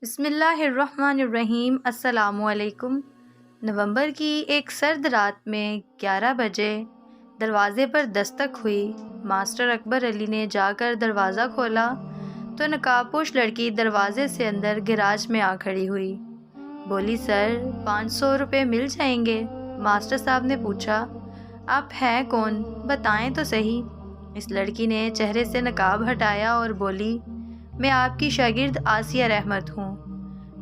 بسم اللہ الرحمن الرحیم۔ السلام علیکم۔ نومبر کی ایک سرد رات میں 11 بجے دروازے پر دستک ہوئی۔ ماسٹر اکبر علی نے جا کر دروازہ کھولا تو نقاب پوش لڑکی دروازے سے اندر گراج میں آ کھڑی ہوئی۔ بولی، سر 500 روپے مل جائیں گے؟ ماسٹر صاحب نے پوچھا، آپ ہیں کون؟ بتائیں تو صحیح۔ اس لڑکی نے چہرے سے نقاب ہٹایا اور بولی، میں آپ کی شاگرد آسیہ رحمت ہوں۔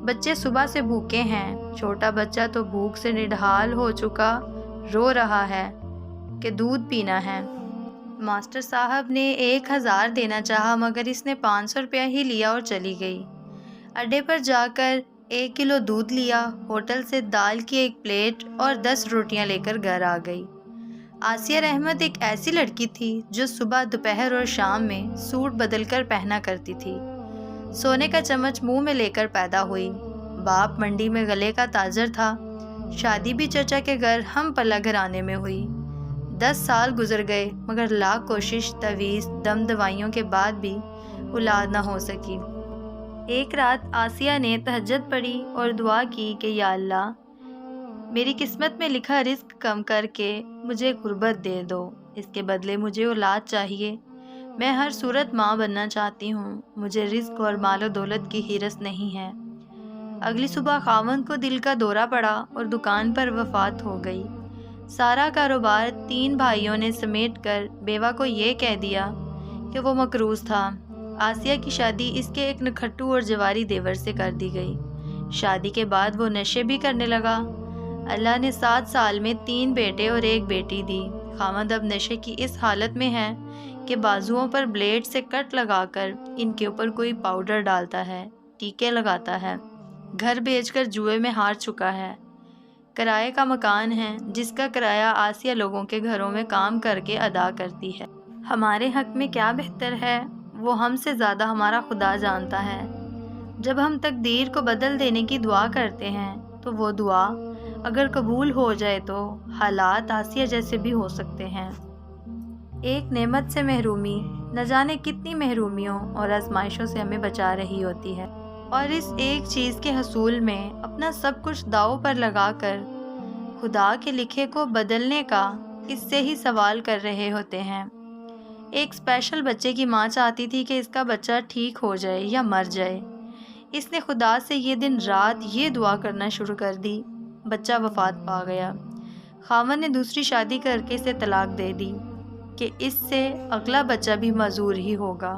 بچے صبح سے بھوکے ہیں۔ چھوٹا بچہ تو بھوک سے نڈھال ہو چکا رو رہا ہے کہ دودھ پینا ہے۔ ماسٹر صاحب نے 1000 دینا چاہا مگر اس نے 500 روپیہ ہی لیا اور چلی گئی۔ اڈے پر جا کر 1 کلو دودھ لیا، ہوٹل سے دال کی 1 پلیٹ اور 10 روٹیاں لے کر گھر آ گئی۔ آسیہ رحمت ایک ایسی لڑکی تھی جو صبح، دوپہر اور شام میں سوٹ بدل کر پہنا کرتی تھی۔ سونے کا چمچ منہ میں لے کر پیدا ہوئی۔ باپ منڈی میں گلے کا تاجر تھا۔ شادی بھی چچا کے گھر ہم پلہ گھرانے میں ہوئی۔ 10 سال گزر گئے مگر لاکھ کوشش، تویز، دم دوائیوں کے بعد بھی اولاد نہ ہو سکی۔ ایک رات آسیہ نے تہجد پڑھی اور دعا کی کہ یا اللہ، میری قسمت میں لکھا رزق کم کر کے مجھے غربت دے دو، اس کے بدلے مجھے اولاد چاہیے۔ میں ہر صورت ماں بننا چاہتی ہوں، مجھے رزق اور مال و دولت کی ہرس نہیں ہے۔ اگلی صبح خاوند کو دل کا دورہ پڑا اور دکان پر وفات ہو گئی۔ سارا کاروبار 3 بھائیوں نے سمیٹ کر بیوہ کو یہ کہہ دیا کہ وہ مقروض تھا۔ آسیہ کی شادی اس کے ایک نکھٹو اور جواری دیور سے کر دی گئی۔ شادی کے بعد وہ نشے بھی کرنے لگا۔ اللہ نے 7 سال میں 3 بیٹے اور 1 بیٹی دی۔ خاوند اب نشے کی اس حالت میں ہے کہ بازوؤں پر بلیڈ سے کٹ لگا کر ان کے اوپر کوئی پاؤڈر ڈالتا ہے، ٹیکے لگاتا ہے۔ گھر بیچ کر جوئے میں ہار چکا ہے۔ کرائے کا مکان ہے جس کا کرایہ آسیہ لوگوں کے گھروں میں کام کر کے ادا کرتی ہے۔ ہمارے حق میں کیا بہتر ہے وہ ہم سے زیادہ ہمارا خدا جانتا ہے۔ جب ہم تقدیر کو بدل دینے کی دعا کرتے ہیں تو وہ دعا اگر قبول ہو جائے تو حالات آسیہ جیسے بھی ہو سکتے ہیں۔ ایک نعمت سے محرومی نہ جانے کتنی محرومیوں اور آزمائشوں سے ہمیں بچا رہی ہوتی ہے، اور اس ایک چیز کے حصول میں اپنا سب کچھ داؤ پر لگا کر خدا کے لکھے کو بدلنے کا اس سے ہی سوال کر رہے ہوتے ہیں۔ ایک اسپیشل بچے کی ماں چاہتی تھی کہ اس کا بچہ ٹھیک ہو جائے یا مر جائے۔ اس نے خدا سے یہ دن رات یہ دعا کرنا شروع کر دی۔ بچہ وفات پا گیا۔ خاوند نے دوسری شادی کر کے اسے طلاق دے دی کہ اس سے اگلا بچہ بھی معذور ہی ہوگا۔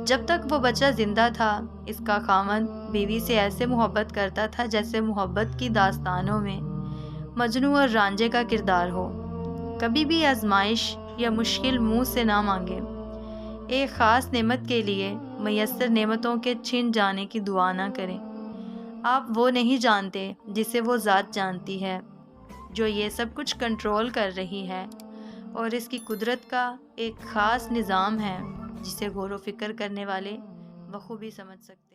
جب تک وہ بچہ زندہ تھا اس کا خاوند بیوی سے ایسے محبت کرتا تھا جیسے محبت کی داستانوں میں مجنوں اور رانجھے کا کردار ہو۔ کبھی بھی آزمائش یا مشکل منہ سے نہ مانگے۔ ایک خاص نعمت کے لیے میسر نعمتوں کے چھن جانے کی دعا نہ کریں۔ آپ وہ نہیں جانتے جسے وہ ذات جانتی ہے، جو یہ سب کچھ کنٹرول کر رہی ہے، اور اس کی قدرت کا ایک خاص نظام ہے جسے غور و فکر کرنے والے بخوبی سمجھ سکتے ہیں۔